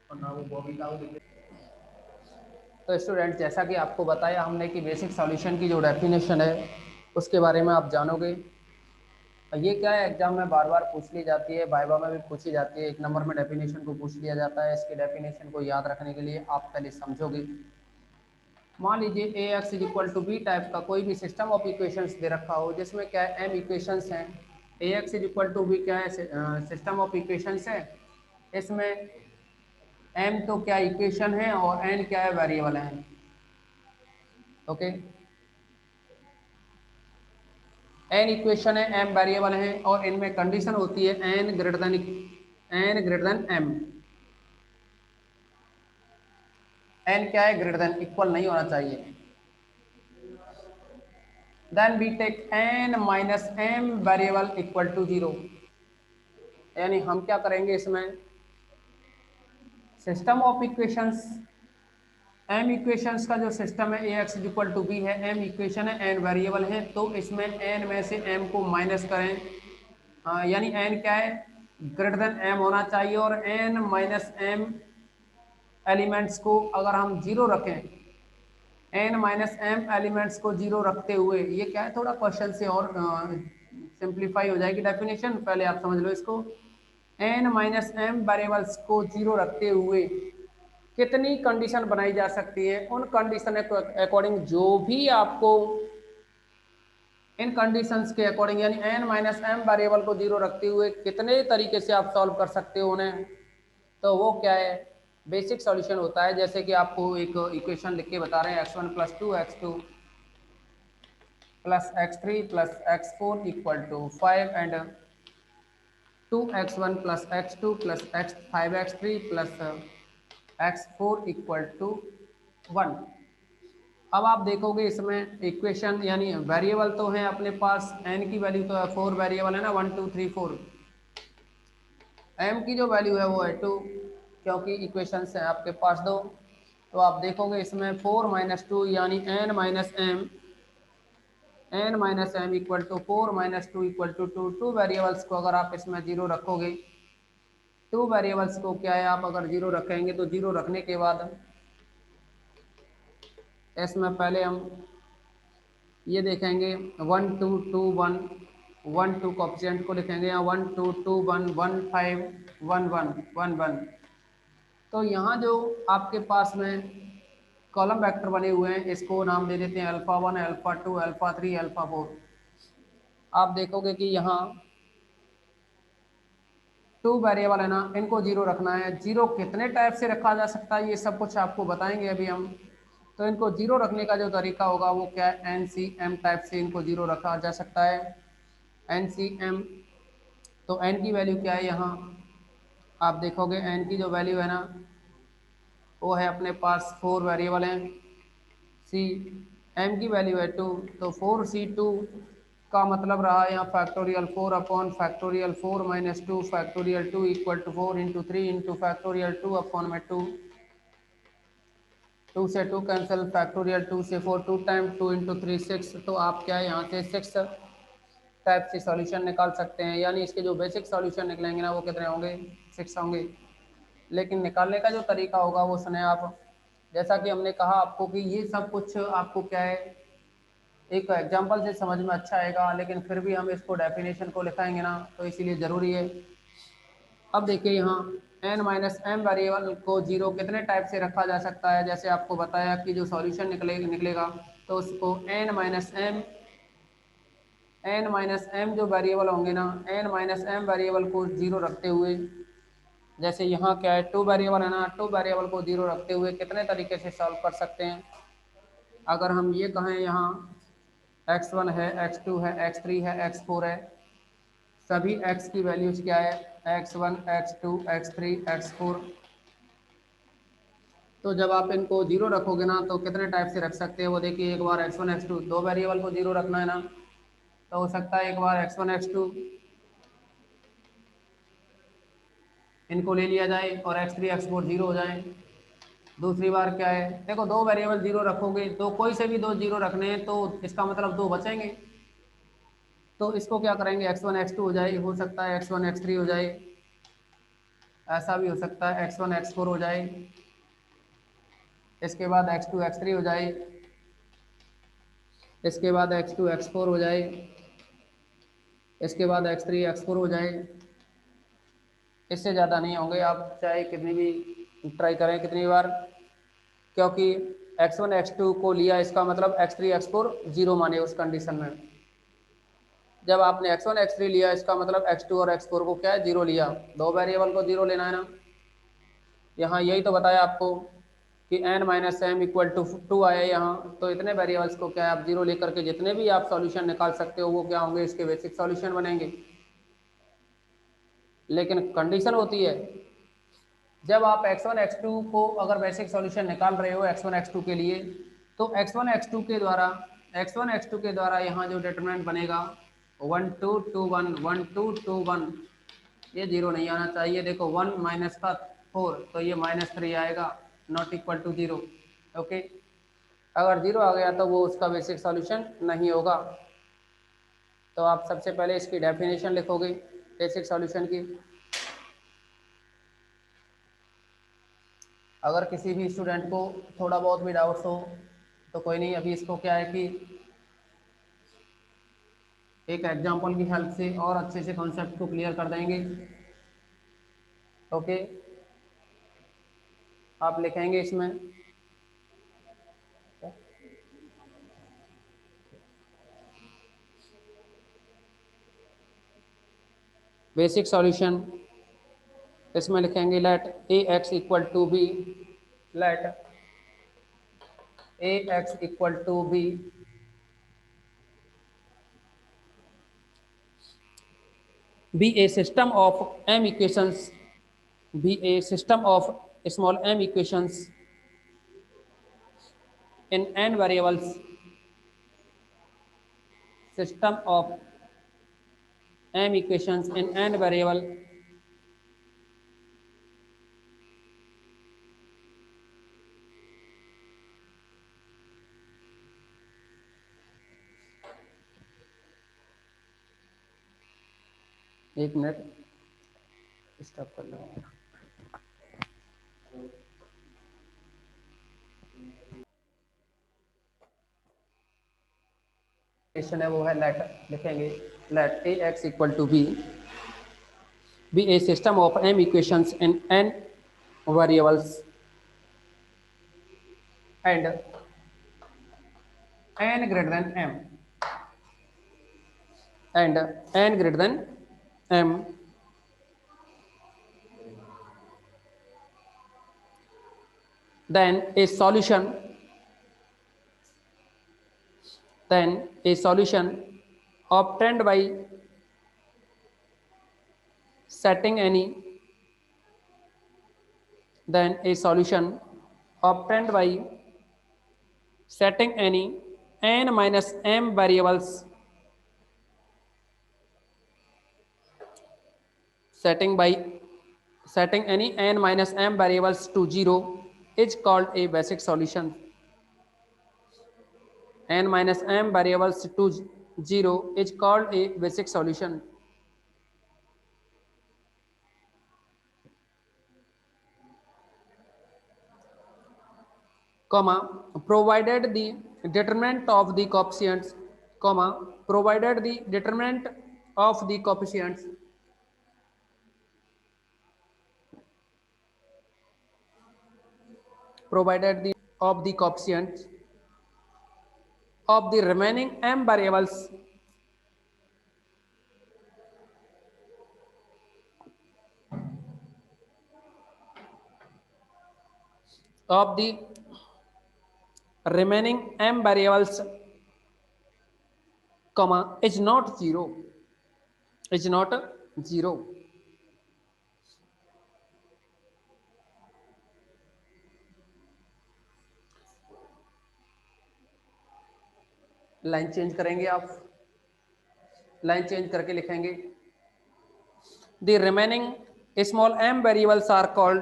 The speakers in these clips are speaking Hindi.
और ना वो बॉबी का वो। तो स्टूडेंट, जैसा कि आपको बताया हमने कि बेसिक सॉल्यूशन की जो डेफिनेशन है उसके बारे में आप जानोगे। ये क्या है, एग्जाम में बार बार पूछ ली जाती है, वाइवा में भी पूछी जाती है। एक नंबर में डेफिनेशन को पूछ लिया जाता है। इसकी डेफिनेशन को याद रखने के लिए आप पहले समझोगे। मान लीजिए A X is equal to B type का कोई भी सिस्टम ऑफ इक्वेशंस दे रखा हो, जिसमें क्या है एम इक्वेशंस हैं। A X is equal to B क्या है, सिस्टम ऑफ इक्वेशंस है। इसमें एम तो क्या इक्वेशन है और एन क्या है, वेरिएबल है। ओके, एन इक्वेशन है, एम वेरिएबल है और इनमें कंडीशन होती है N greater than M. N क्या है, ग्रेटर देन, इक्वल नहीं होना चाहिए। Then we take N minus M variable equal to 0। यानी हम क्या करेंगे, इसमें system of equations, M equations का जो सिस्टम है A X equal to B है, एम इक्वेशन है, एन वेरिएबल है, तो इसमें एन में से एम को माइनस करें। यानी एन क्या है, ग्रेटर देन एम होना चाहिए। और एन माइनस एम एलिमेंट्स को अगर हम जीरो रखें, एन माइनस एम एलिमेंट्स को जीरो रखते हुए, ये क्या है, थोड़ा क्वेश्चन से और सिंप्लीफाई हो जाएगी डेफिनेशन, पहले आप समझ लो इसको। एन माइनस एम वेरिएबल्स को जीरो रखते हुए कितनी कंडीशन बनाई जा सकती है, उन कंडीशन के अकॉर्डिंग जो भी आपको, इन कंडीशंस के अकॉर्डिंग यानी एन माइनस एम वेरिएबल को जीरो रखते हुए कितने तरीके से आप सॉल्व कर सकते हो उन्हें, तो वो क्या है, बेसिक सॉल्यूशन होता है। जैसे कि आपको एक इक्वेशन लिख के बता रहे हैं, x1 plus two X two plus x3 plus x4 equal to 5 and 2x1 plus x2 plus x5x3 plus x4 equal to 1। अब आप देखोगे इसमें इक्वेशन यानी वेरिएबल तो है अपने पास, n की वैल्यू तो है 4, वेरिएबल है ना 1 2 3 4। m की जो वैल्यू है वो है 2, क्योंकि इक्वेशन है आपके पास दो। तो आप देखोगे इसमें 4 माइनस टू यानी n minus m equal to 4 minus two equal to 2। Two variables को अगर आप इसमें जीरो रखोगे, टू वेरिएबल्स को क्या है, आप अगर जीरो रखेंगे तो जीरो रखने के बाद इसमें पहले हम ये देखेंगे 1 2 2 1, 1 2 कोफिशिएंट को लिखेंगे यहाँ 1 2 2 1 1 5 1 1 1 1। तो यहाँ जो आपके पास में कॉलम वेक्टर बने हुए हैं, इसको नाम दे देते हैं अल्फा 1 अल्फा 2 अल्फा 3 अल्फा 4। आप देखोगे कि यहाँ टू वेरिएबल है ना, इनको जीरो रखना है। जीरो कितने टाइप से रखा जा सकता है, ये सब कुछ आपको बताएंगे अभी हम। तो इनको जीरो रखने का जो तरीका होगा वो क्या है, एन सी एम टाइप से इनको जीरो रखा जा सकता है। एन सी एम, तो एन की वैल्यू क्या है, यहाँ आप देखोगे एन की जो वैल्यू है ना, वो है अपने पास 4 वेरिएबल हैं। सी एम की वैल्यू है 2, तो 4c2 का मतलब रहा यहाँ factorial 4 upon factorial 4 minus 2 factorial 2 equal to 4 into 3 into factorial 2 upon में 2। 2 से 2 कैंसिल, फैक्टोरियल 2 से 4 2 टाइम 2 इंटू 3 6। तो आप क्या है यहाँ से 6 टाइप से सॉल्यूशन निकाल सकते हैं। यानी इसके जो बेसिक सॉल्यूशन निकलेंगे ना वो कितने होंगे, 6 होंगे। लेकिन निकालने का जो तरीका होगा वो सुने आप। जैसा कि हमने कहा आपको कि ये सब कुछ आपको क्या है, एक एग्जांपल से समझ में अच्छा आएगा, लेकिन फिर भी हम इसको डेफिनेशन को लिखाएंगे ना, तो इसीलिए ज़रूरी है। अब देखिए यहाँ n माइनस एम वेरिएबल को जीरो कितने टाइप से रखा जा सकता है। जैसे आपको बताया कि जो सॉल्यूशन निकलेगा तो उसको n माइनस एम जो वेरिएबल होंगे ना, n माइनस एम वेरिएबल को जीरो रखते हुए, जैसे यहाँ क्या है, टू वेरिएबल है ना, टू वेरिएबल को जीरो रखते हुए कितने तरीके से सॉल्व कर सकते हैं। अगर हम ये कहें यहाँ x1 है, x2 है, x3 है, x4 है, सभी x की वैल्यूज क्या है, x1 x2 x3 x4। तो जब आप इनको जीरो रखोगे ना तो कितने टाइप से रख सकते हैं वो देखिए। एक बार x1 x2 दो वेरिएबल को जीरो रखना है ना, तो हो सकता है एक बार x1 x2 इनको ले लिया जाए और x3 x4 जीरो हो जाए। दूसरी बार क्या है, देखो दो वेरिएबल जीरो रखोगे तो कोई से भी दो जीरो रखने हैं, तो इसका मतलब दो बचेंगे। तो इसको क्या करेंगे, x1 x2 हो जाए, हो सकता है x1 x3 हो जाए। ऐसा भी हो सकता है x1 x4 हो जाए, इसके बाद x2 x3 हो जाए, इसके बाद x2 x4 हो जाए, इसके बाद x3 x4 हो जाए। इससे ज़्यादा नहीं होंगे, आप चाहे कितनी भी ट्राई करें कितनी बार, क्योंकि x1 x2 को लिया इसका मतलब x3 x4 जीरो माने उस कंडीशन में। जब आपने x1 x3 लिया इसका मतलब x2 और x4 को क्या है, जीरो लिया। दो वेरिएबल को जीरो लेना है ना। यहाँ यही तो बताया आपको कि n minus M equal to 2 आया यहाँ, तो इतने वेरिएबल्स को क्या है आप जीरो लेकर के जितने भी आप सॉल्यूशन निकाल सकते हो वो क्या होंगे, इसके बेसिक सॉल्यूशन बनेंगे। लेकिन कंडीशन होती है जब आप x1 x2 को अगर बेसिक सॉल्यूशन निकाल रहे हो x1 x2 के लिए, तो x1 x2 के द्वारा यहाँ जो डिटरमिनेंट बनेगा 1 2 2 1 1 2 2 1, ये जीरो नहीं आना चाहिए। देखो 1 माइनस का 4 तो ये -3 आएगा, not equal to zero. Okay, अगर जीरो आ गया तो वो उसका बेसिक सॉल्यूशन नहीं होगा। तो आप सबसे पहले इसकी डेफिनेशन लिखोगे बेसिक सॉल्यूशन की। अगर किसी भी स्टूडेंट को थोड़ा बहुत भी डाउट्स हो तो कोई नहीं, अभी इसको क्या है कि एक एग्जांपल की हेल्प से और अच्छे से कॉन्सेप्ट को क्लियर कर देंगे। ओके, आप लिखेंगे इसमें बेसिक सॉल्यूशन, इसमें लिखेंगे let A X equal to B, let A X equal to B be a system of m equations, be a system of small m equations in n variables, system of m equations in n variable, एक मिनट स्टॉप कर लो। क्वेश्चन है वो है लेट, लिखेंगे let A X equal to B A system of m equations in n variables and n greater than m, and n greater than m, then a solution, then a solution obtained by setting any, then a solution obtained by setting any n minus m variables, setting by setting any n minus m variables to 0 is called a basic solution. N minus m variables to 0 is called a basic solution, comma provided the determinant of the coefficients, comma provided the determinant of the coefficients provided the of the coefficients of the remaining m variables of the remaining m variables, comma is not zero, is not zero. Line change करेंगे आप, लाइन चेंज करके लिखेंगे the remaining small m variables are called,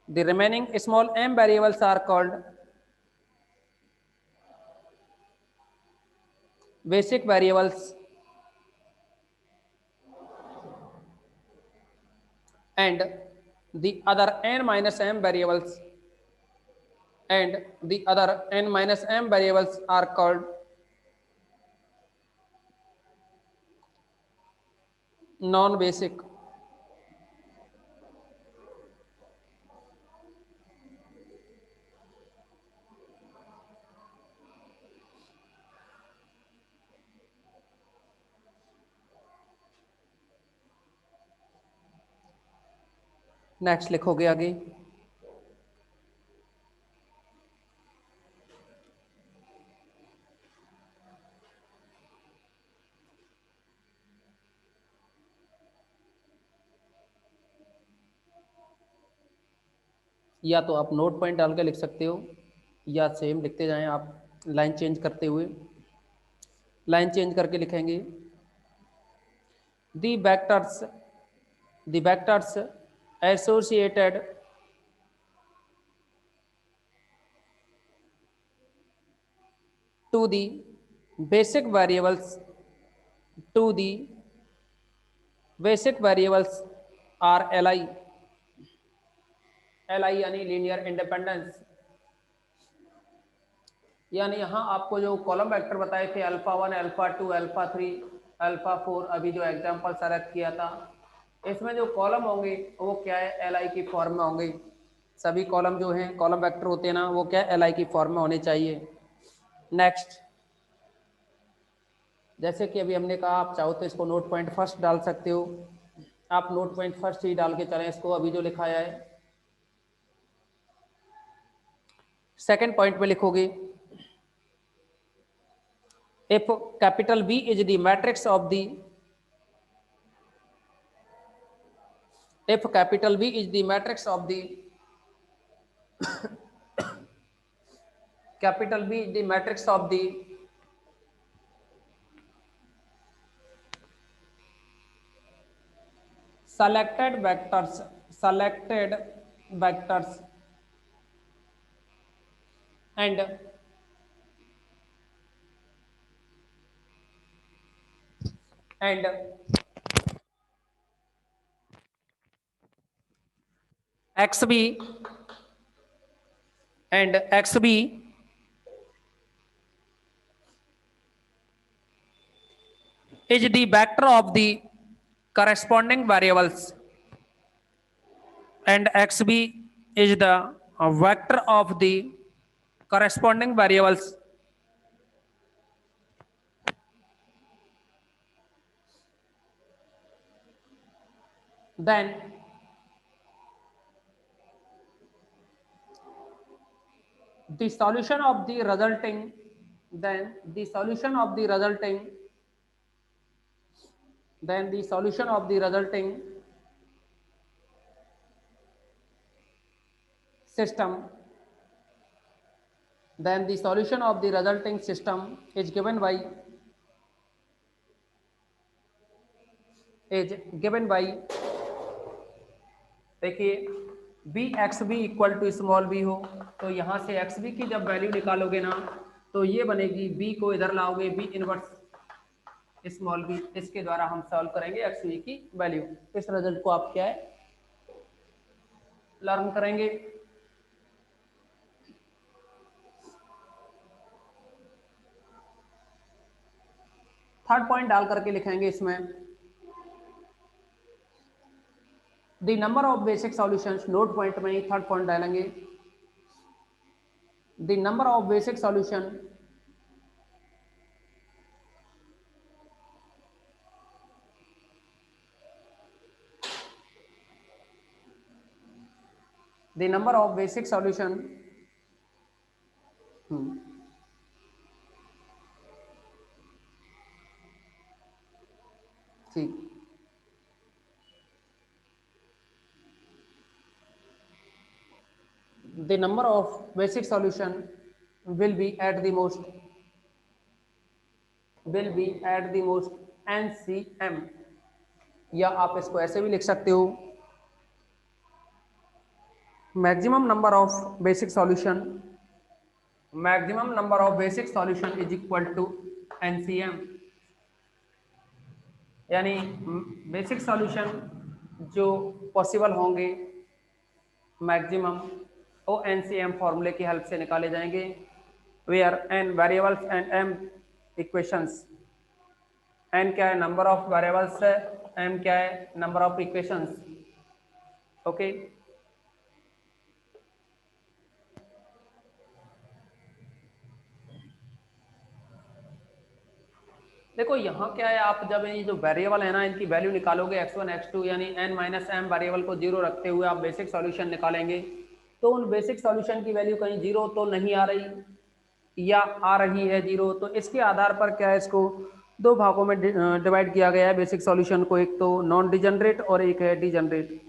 the remaining small m variables are called basic variables, and the other n minus m variables are called non basic. Next लिखोगे आगे, या तो आप नोट पॉइंट डाल के लिख सकते हो या सेम लिखते जाएं आप, लाइन चेंज करते हुए। लाइन चेंज करके लिखेंगे the vectors associated to the basic variables are L I यानी लीनियर इंडिपेंडेंस। यानी यहाँ आपको जो कॉलम वेक्टर बताए थे अल्फा 1, अल्फा 2, अल्फा 3, अल्फा 4, अभी जो एग्जांपल सेलेक्ट किया था, इसमें जो कॉलम होंगे वो क्या है, एल आई की फॉर्म में होंगे। सभी कॉलम जो हैं कॉलम वेक्टर होते हैं ना, वो क्या एल आई की फॉर्म में होने चाहिए। नेक्स्ट, जैसे कि अभी हमने कहा, आप चाहो तो इसको नोट पॉइंट फर्स्ट डाल सकते हो। आप नोट पॉइंट फर्स्ट ही डाल के चलें इसको, अभी जो लिखाया है। सेकेंड पॉइंट में लिखोगे if capital V is the matrix of the if capital V is the matrix of the capital V is the matrix of the selected vectors and XB is the vector of the corresponding variables and XB is the vector of the corresponding variables, then the solution of the resulting system is given by देखिए B X B equal to small B हो, तो यहाँ से एक्स बी की जब वैल्यू निकालोगे ना, तो ये बनेगी, बी को इधर लाओगे, बी इनवर्स स्मॉल बी, इसके द्वारा हम सॉल्व करेंगे एक्स बी की वैल्यू। इस रिजल्ट को आप क्या है लर्न करेंगे। थर्ड पॉइंट डाल करके लिखेंगे इसमें the number of basic solutions, note point में ही थर्ड पॉइंट डालेंगे, the number of basic solution ठीक, the number of basic solution will be at the most NCM, या आप इसको ऐसे भी लिख सकते हो, maximum number of basic solution is equal to NCM, यानी बेसिक सॉल्यूशन जो पॉसिबल होंगे मैक्सिमम वो एनसीएम फॉर्मूले की हेल्प से निकाले जाएंगे, where N variables and M equations. N क्या है, नंबर ऑफ वेरिएबल्स है, एम क्या है, नंबर ऑफ इक्वेशंस। ओके, देखो यहाँ क्या है, आप जब ये जो वेरिएबल है ना इनकी वैल्यू निकालोगे x1 x2 यानी n माइनस एम वेरिएबल को जीरो रखते हुए आप बेसिक सॉल्यूशन निकालेंगे, तो उन बेसिक सॉल्यूशन की वैल्यू कहीं जीरो तो नहीं आ रही या आ रही है जीरो, तो इसके आधार पर क्या है, इसको दो भागों में डिवाइड किया गया है बेसिक सॉल्यूशन को, एक तो नॉन डिजनरेट और एक है डिजनरेट।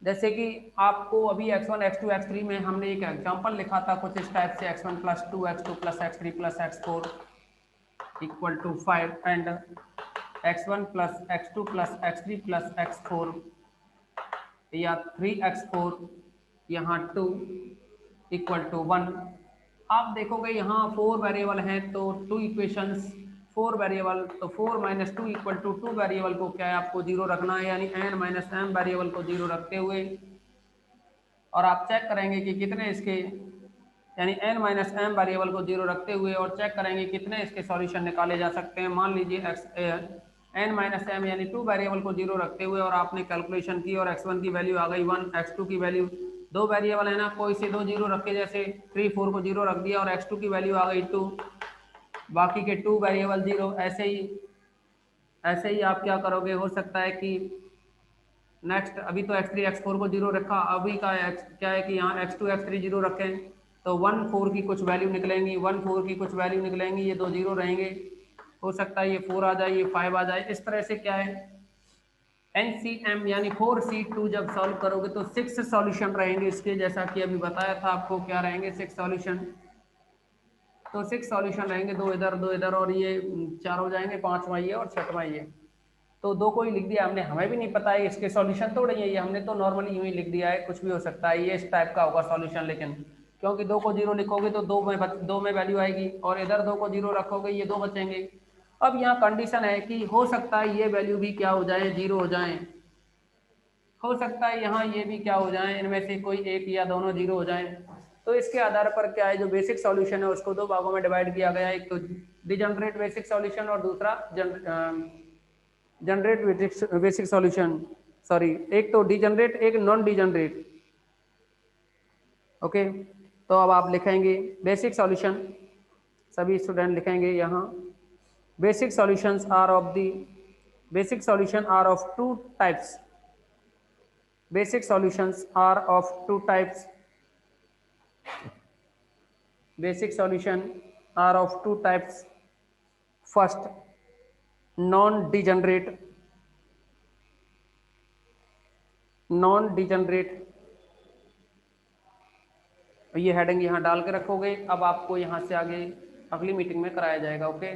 जैसे कि आपको अभी x1 x2 x3 में हमने एक एग्जांपल लिखा था कुछ इस टाइप से, x1 plus 2 x2 plus x3 plus x4 equal to 5 and x1 plus x2 plus x3 plus x4 या 3x4 यहाँ 2 इक्वल टू 1। आप देखोगे यहाँ 4 वेरिएबल हैं तो 2 इक्वेशंस, 4 वेरिएबल तो 4 माइनस 2 इक्वल टू 2 वेरिएबल को क्या है आपको जीरो रखना है, यानी n माइनस एम वेरिएबल को जीरो रखते हुए, और आप चेक करेंगे कि कितने इसके, यानी n माइनस एम वेरिएबल को जीरो रखते हुए और चेक करेंगे कितने इसके सॉल्यूशन निकाले जा सकते हैं। मान लीजिए n माइनस एम यानी 2 वेरिएबल को जीरो रखते हुए और आपने कैलकुलेशन की और x1 की वैल्यू आ गई 1, x2 की वैल्यू, दो वेरिएबल है ना, कोई से दो जीरो रखे, जैसे 3 4 को जीरो रख दिया और x2 की वैल्यू आ गई 2, बाकी के 2 वेरिएबल जीरो। ऐसे ही आप क्या करोगे, हो सकता है कि नेक्स्ट अभी तो x3 x4 को जीरो रखा, अभी का क्या है कि यहाँ x2 x3 जीरो रखें तो 1 4 की कुछ वैल्यू निकलेंगी, 1 4 की कुछ वैल्यू निकलेंगी, ये दो जीरो रहेंगे, हो सकता है ये 4 आ जाए, ये 5 आ जाए। इस तरह से क्या है NCM यानी 4C2 जब सॉल्व करोगे तो 6 सॉल्यूशन रहेंगे इसके, जैसा कि अभी बताया था आपको क्या रहेंगे 6 सॉल्यूशन। तो 6 सॉल्यूशन रहेंगे, दो इधर और ये 4 हो जाएंगे, पांचवा ये और छठवां ये। तो दो को ही लिख दिया हमने, हमें भी नहीं पता है इसके सॉल्यूशन थोड़े ही है, ये हमने तो नॉर्मली यूं ही लिख दिया है, कुछ भी हो सकता है ये इस टाइप का होगा सॉल्यूशन, लेकिन क्योंकि दो को जीरो लिखोगे तो दो में वैल्यू आएगी और इधर दो को जीरो रखोगे ये दो बचेंगे। अब यहाँ कंडीशन है कि हो सकता है ये वैल्यू भी क्या हो जाए, जीरो हो जाए, हो सकता है यहाँ ये भी क्या हो जाए, इनमें से कोई एक या दोनों जीरो हो जाए। तो इसके आधार पर क्या है, जो बेसिक सॉल्यूशन है उसको दो भागों में डिवाइड किया गया है, एक तो डिजनरेट बेसिक सॉल्यूशन और दूसरा जनरेट बेसिक सॉल्यूशन, सॉरी एक तो डिजनरेट एक नॉन डिजनरेट। ओके, तो अब आप लिखेंगे बेसिक सॉल्यूशन, सभी स्टूडेंट लिखेंगे यहाँ basic solutions are of the basic solution are of two types, basic solutions are of two types, basic solution are of two types, first non degenerate, ये हेडिंग यहाँ डाल के रखोगे, अब आपको यहाँ से आगे अगली मीटिंग में कराया जाएगा। ओके।